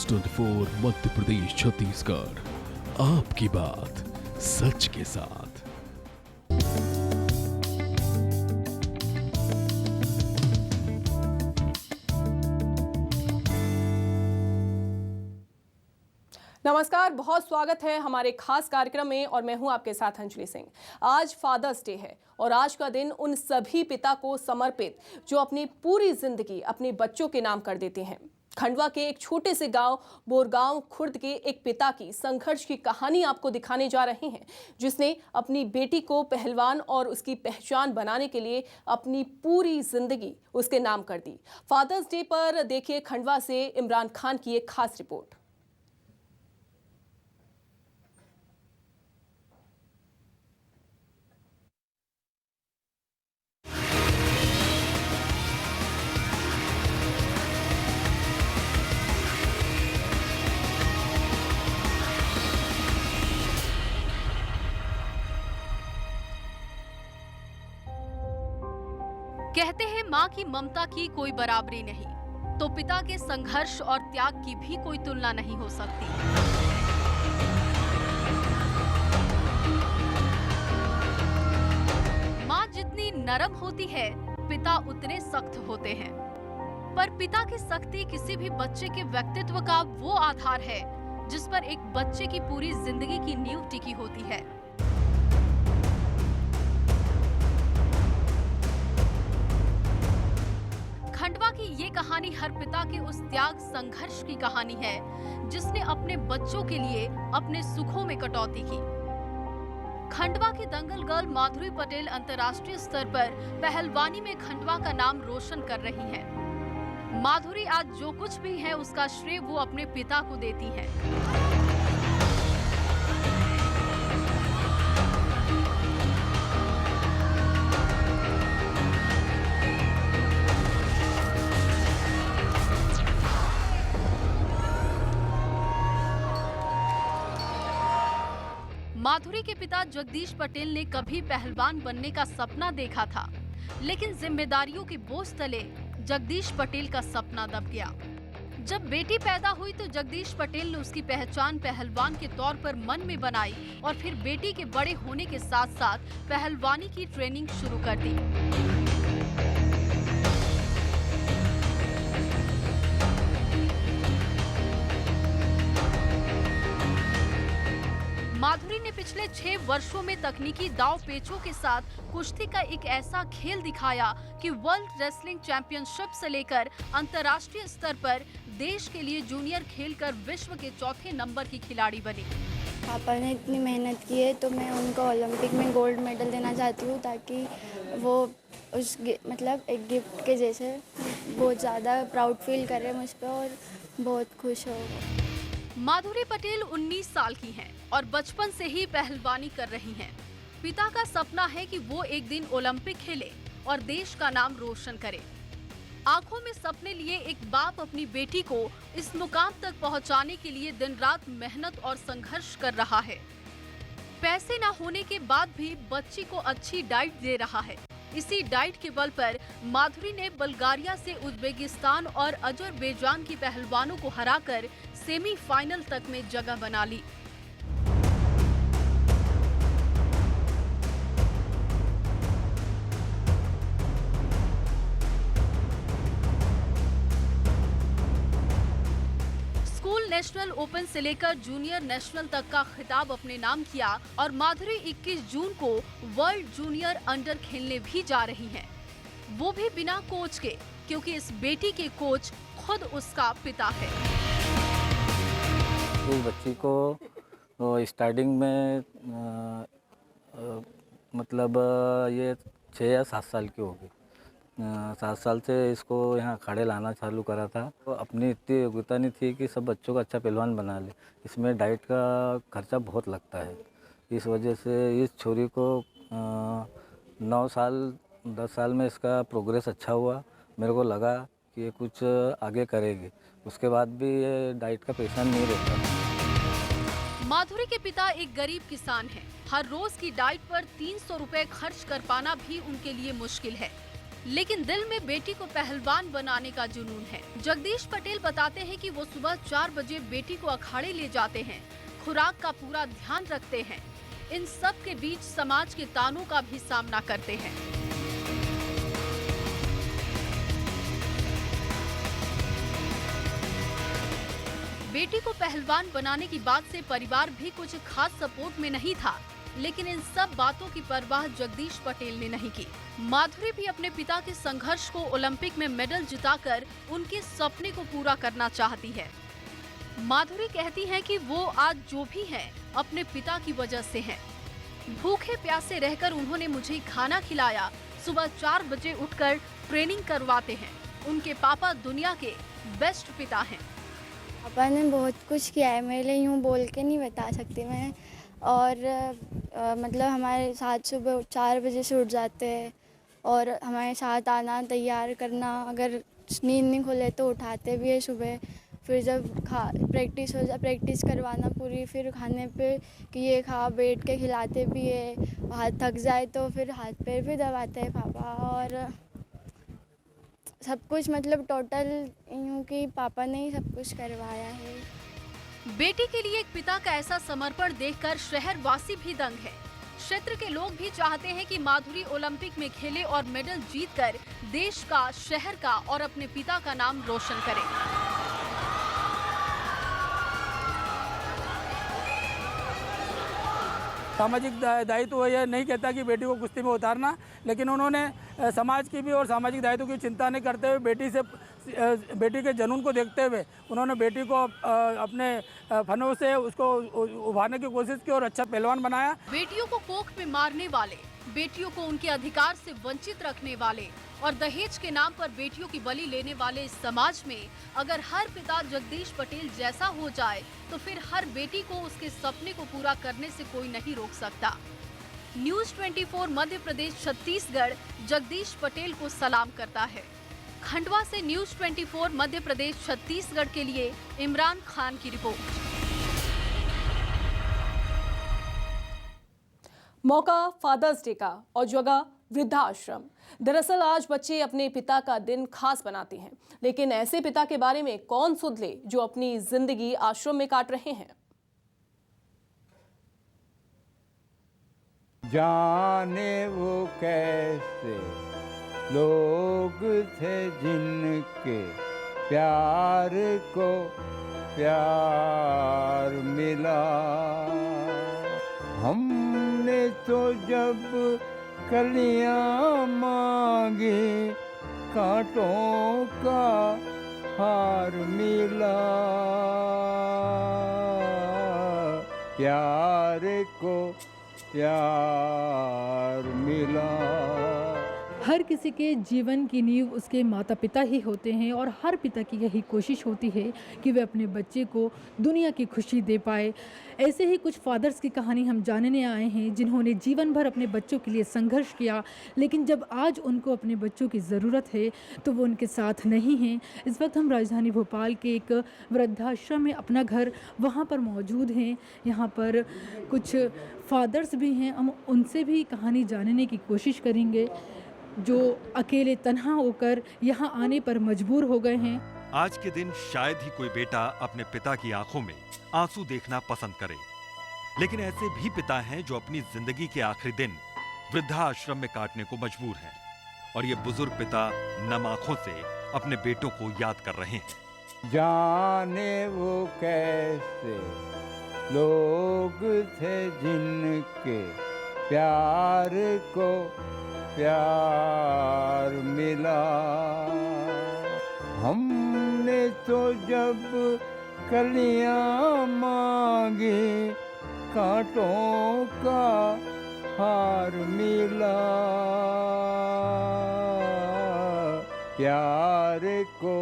News 24 Madhya Pradesh Chhattisgarh, आपकी बात सच के साथ। नमस्कार, बहुत स्वागत है हमारे खास कार्यक्रम में और मैं हूं आपके साथ अंजलि सिंह। आज फादर्स डे है और आज का दिन उन सभी पिता को समर्पित जो अपनी पूरी जिंदगी अपने बच्चों के नाम कर देते हैं। खंडवा के एक छोटे से गांव बोरगांव खुर्द के एक पिता की संघर्ष की कहानी आपको दिखाने जा रहे हैं, जिसने अपनी बेटी को पहलवान और उसकी पहचान बनाने के लिए अपनी पूरी जिंदगी उसके नाम कर दी। फादर्स डे पर देखिए खंडवा से इमरान खान की एक खास रिपोर्ट। कहते हैं माँ की ममता की कोई बराबरी नहीं, तो पिता के संघर्ष और त्याग की भी कोई तुलना नहीं हो सकती। माँ जितनी नरम होती है, पिता उतने सख्त होते हैं। पर पिता की सख्ती किसी भी बच्चे के व्यक्तित्व का वो आधार है जिस पर एक बच्चे की पूरी जिंदगी की नींव टिकी होती है। खंडवा की ये कहानी हर पिता के उस त्याग संघर्ष की कहानी है जिसने अपने बच्चों के लिए अपने सुखों में कटौती की। खंडवा की दंगल गर्ल माधुरी पटेल अंतर्राष्ट्रीय स्तर पर पहलवानी में खंडवा का नाम रोशन कर रही हैं। माधुरी आज जो कुछ भी है उसका श्रेय वो अपने पिता को देती है। माधुरी के पिता जगदीश पटेल ने कभी पहलवान बनने का सपना देखा था, लेकिन जिम्मेदारियों के बोझ तले जगदीश पटेल का सपना दब गया। जब बेटी पैदा हुई तो जगदीश पटेल ने उसकी पहचान पहलवान के तौर पर मन में बनाई और फिर बेटी के बड़े होने के साथ साथ पहलवानी की ट्रेनिंग शुरू कर दी। माधुरी ने पिछले 6 वर्षों में तकनीकी दांव पेचों के साथ कुश्ती का एक ऐसा खेल दिखाया कि वर्ल्ड रेसलिंग चैंपियनशिप से लेकर अंतर्राष्ट्रीय स्तर पर देश के लिए जूनियर खेलकर विश्व के चौथे नंबर की खिलाड़ी बनी। पापा ने इतनी मेहनत की है तो मैं उनको ओलंपिक में गोल्ड मेडल देना चाहती हूँ, ताकि वो उस मतलब एक गिफ्ट के जैसे बहुत ज़्यादा प्राउड फील करे मुझ पर और बहुत खुश हो। माधुरी पटेल 19 साल की हैं और बचपन से ही पहलवानी कर रही हैं। पिता का सपना है कि वो एक दिन ओलंपिक खेले और देश का नाम रोशन करे। आंखों में सपने लिए एक बाप अपनी बेटी को इस मुकाम तक पहुंचाने के लिए दिन रात मेहनत और संघर्ष कर रहा है। पैसे न होने के बाद भी बच्ची को अच्छी डाइट दे रहा है। इसी डाइट के बल पर माधुरी ने बल्गारिया से उज्बेकिस्तान और अजरबैजान की पहलवानों को हराकर सेमीफाइनल तक में जगह बना ली। स्कूल नेशनल ओपन से लेकर जूनियर नेशनल तक का खिताब अपने नाम किया और माधुरी 21 जून को वर्ल्ड जूनियर अंडर खेलने भी जा रही हैं। वो भी बिना कोच के, क्योंकि इस बेटी के कोच खुद उसका पिता है। इस बच्ची को स्टार्टिंग में मतलब ये 6 या 7 साल की होगी। 7 साल से इसको यहाँ अखाड़े लाना चालू करा था। तो अपनी इतनी योग्यता नहीं थी कि सब बच्चों को अच्छा पहलवान बना ले। इसमें डाइट का खर्चा बहुत लगता है। इस वजह से इस छोरी को 9 साल 10 साल में इसका प्रोग्रेस अच्छा हुआ। मेरे को लगा कि ये कुछ आगे करेगी। उसके बाद भी ये डाइट का पैसा नहीं रहता। माधुरी के पिता एक गरीब किसान हैं। हर रोज की डाइट पर 300 रुपए खर्च कर पाना भी उनके लिए मुश्किल है। लेकिन दिल में बेटी को पहलवान बनाने का जुनून है। जगदीश पटेल बताते हैं कि वो सुबह 4 बजे बेटी को अखाड़े ले जाते हैं, खुराक का पूरा ध्यान रखते हैं। इन सब के बीच समाज के तानों का भी सामना करते हैं। बेटी को पहलवान बनाने की बात से परिवार भी कुछ खास सपोर्ट में नहीं था, लेकिन इन सब बातों की परवाह जगदीश पटेल ने नहीं की। माधुरी भी अपने पिता के संघर्ष को ओलंपिक में मेडल जिताकर उनके सपने को पूरा करना चाहती है। माधुरी कहती है कि वो आज जो भी है अपने पिता की वजह से है। भूखे प्यासे रहकर उन्होंने मुझे खाना खिलाया, सुबह 4 बजे उठकर ट्रेनिंग करवाते हैं। उनके पापा दुनिया के बेस्ट पिता हैं। पापा ने बहुत कुछ किया है मेरे लिए, यूँ बोल के नहीं बता सकती मैं। और मतलब हमारे साथ सुबह 4 बजे से उठ जाते हैं और हमारे साथ आना, तैयार करना, अगर नींद नहीं खुले तो उठाते भी है सुबह। फिर जब प्रैक्टिस हो जाए, प्रैक्टिस करवाना पूरी, फिर खाने पे कि ये खा, बैठ के खिलाते भी है। हाथ थक जाए तो फिर हाथ पैर भी दबाते हैं पापा। और सब कुछ मतलब टोटल यूँ कि पापा ने ही सब कुछ करवाया है। बेटी के लिए एक पिता का ऐसा समर्पण देखकर शहरवासी भी दंग है। क्षेत्र के लोग भी चाहते हैं कि माधुरी ओलंपिक में खेले और मेडल जीतकर देश का, शहर का और अपने पिता का नाम रोशन करे। सामाजिक दायित्व ये नहीं कहता कि बेटी को कुश्ती में उतारना, लेकिन उन्होंने समाज की भी और सामाजिक दायित्व की चिंता नहीं करते हुए बेटी के जुनून को देखते हुए उन्होंने बेटी को अपने फनों से उसको उभारने की कोशिश की और अच्छा पहलवान बनाया। बेटियों को कोख में मारने वाले, बेटियों को उनके अधिकार से वंचित रखने वाले और दहेज के नाम पर बेटियों की बलि लेने वाले इस समाज में अगर हर पिता जगदीश पटेल जैसा हो जाए तो फिर हर बेटी को उसके सपने को पूरा करने से कोई नहीं रोक सकता। न्यूज़ 24 मध्य प्रदेश छत्तीसगढ़ जगदीश पटेल को सलाम करता है। खंडवा से न्यूज़ 24 मध्य प्रदेश छत्तीसगढ़ के लिए इमरान खान की रिपोर्ट। मौका फादर्स डे का और जगह वृद्धाश्रम। दरअसल आज बच्चे अपने पिता का दिन खास बनाते हैं, लेकिन ऐसे पिता के बारे में कौन सुध ले जो अपनी जिंदगी आश्रम में काट रहे हैं। जाने वो कैसे लोग थे जिनके प्यार को प्यार मिला। हमने तो जब कलियां मांगी कांटों का हार मिला। प्यार को प्यार मिला। हर किसी के जीवन की नींव उसके माता पिता ही होते हैं और हर पिता की यही कोशिश होती है कि वे अपने बच्चे को दुनिया की खुशी दे पाए। ऐसे ही कुछ फादर्स की कहानी हम जानने आए हैं जिन्होंने जीवन भर अपने बच्चों के लिए संघर्ष किया, लेकिन जब आज उनको अपने बच्चों की ज़रूरत है तो वो उनके साथ नहीं हैं। इस वक्त हम राजधानी भोपाल के एक वृद्धाश्रम में अपना घर वहाँ पर मौजूद हैं। यहाँ पर कुछ फादर्स भी हैं, हम उनसे भी कहानी जानने की कोशिश करेंगे जो अकेले तन्हा होकर यहाँ आने पर मजबूर हो गए हैं। आज के दिन शायद ही कोई बेटा अपने पिता की आंखों में आंसू देखना पसंद करे, लेकिन ऐसे भी पिता हैं जो अपनी जिंदगी के आखिरी दिन वृद्धाश्रम में काटने को मजबूर हैं और ये बुजुर्ग पिता नम आंखों से अपने बेटों को याद कर रहे हैं। जाने वो कैसे लोग थे जिनके प्यार को प्यार मिला। हमने तो जब कलियां मांगी कांटों का हार मिला। प्यार को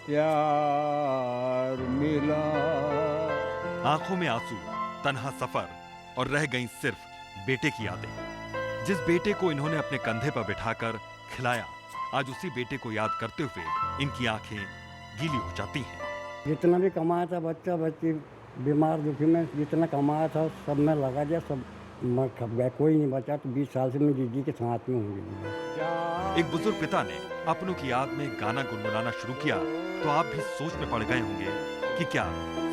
प्यार मिला। आंखों में आंसू, तन्हा सफर और रह गई सिर्फ बेटे की यादें। जिस बेटे को इन्होंने अपने कंधे पर बिठाकर खिलाया, आज उसी बेटे को याद करते हुए इनकी आंखें गीली हो जाती हैं। जितना भी कमाया था बच्चा बच्ची बीमार दुखी में जितना कमाया था सब में लगा दिया, सब कोई नहीं बचा, तो 20 साल से मैं जीजी के साथ में हूँ। एक बुजुर्ग पिता ने अपनों की याद में गाना गुनगुनाना शुरू किया तो आप भी सोच में पड़ गए होंगे कि क्या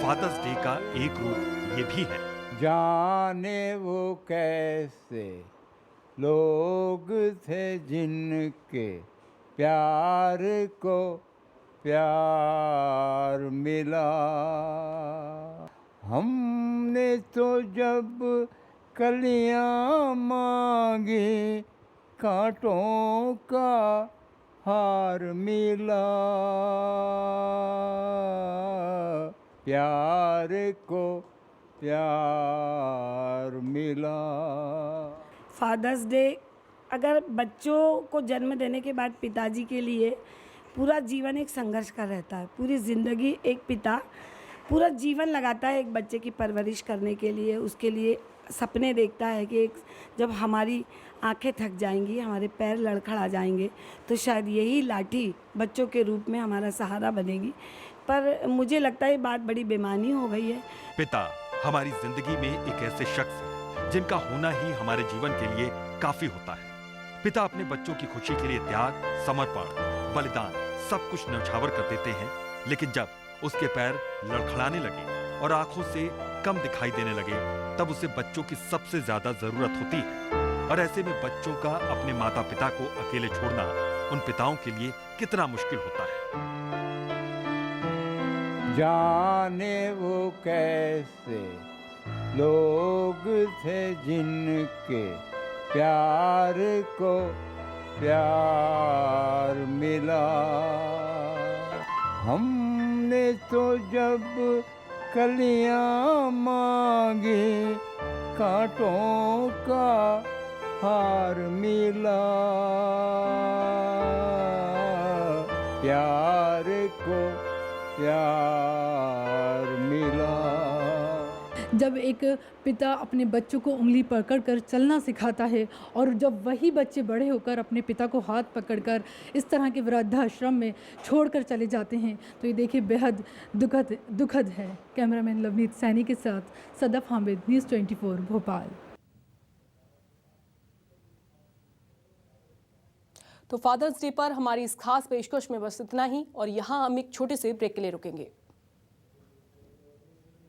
फादर्स डे का एक रूप ये भी है। जाने वो कैसे लोग थे जिनके प्यार को प्यार मिला, हमने तो जब कलियां मांगी कांटों का हार मिला, प्यार को प्यार मिला। फादर्स डे अगर बच्चों को जन्म देने के बाद पिताजी के लिए पूरा जीवन एक संघर्ष का रहता है। पूरी ज़िंदगी एक पिता पूरा जीवन लगाता है एक बच्चे की परवरिश करने के लिए, उसके लिए सपने देखता है कि जब हमारी आंखें थक जाएंगी, हमारे पैर लड़खड़ा जाएंगे, तो शायद यही लाठी बच्चों के रूप में हमारा सहारा बनेगी। पर मुझे लगता है ये बात बड़ी बेमानी हो गई है। पिता हमारी जिंदगी में एक ऐसे शख्स हैं जिनका होना ही हमारे जीवन के लिए काफी होता है। पिता अपने बच्चों की खुशी के लिए त्याग, समर्पण, बलिदान सब कुछ न्यौछावर कर देते हैं, लेकिन जब उसके पैर लड़खड़ाने लगे और आंखों से कम दिखाई देने लगे, तब उसे बच्चों की सबसे ज्यादा जरूरत होती है। और ऐसे में बच्चों का अपने माता पिता को अकेले छोड़ना उन पिताओं के लिए कितना मुश्किल होता है। जाने वो कैसे लोग थे जिनके प्यार को प्यार मिला, हमने तो जब कलियां मांगी कांटों का हार मिला, प्यार को प्यार मिला। जब एक पिता अपने बच्चों को उंगली पकड़कर चलना सिखाता है और जब वही बच्चे बड़े होकर अपने पिता को हाथ पकड़कर इस तरह के वृद्धाश्रम में छोड़कर चले जाते हैं, तो ये देखिए बेहद दुखद है। कैमरामैन लवनीत सैनी के साथ सदफ हामिद, न्यूज़ 24 भोपाल। तो फादर्स डे पर हमारी इस खास पेशकश में बस इतना ही, और यहाँ हम एक छोटे से ब्रेक के लिए रुकेंगे।